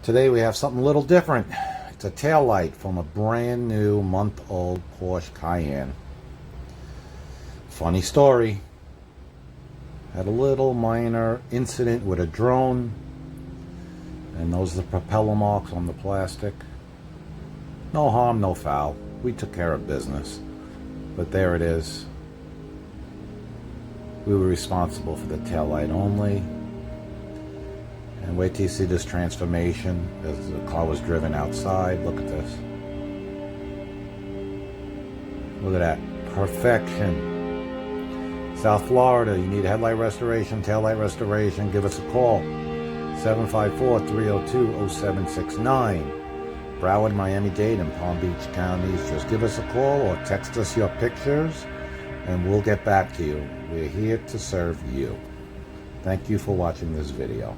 Today we have something a little different. It's a tail light from a brand new month-old Porsche Cayenne. Funny story. Had a little minor incident with a drone, and those are the propeller marks on the plastic. No harm, no foul. We took care of business. But there it is. We were responsible for the tail light only. And wait till you see this transformation as the car was driven outside. Look at this. Look at that. Perfection. South Florida, you need headlight restoration, tail light restoration, give us a call. 754-302-0769. Broward, Miami-Dade, and Palm Beach counties. Just give us a call or text us your pictures and we'll get back to you. We're here to serve you. Thank you for watching this video.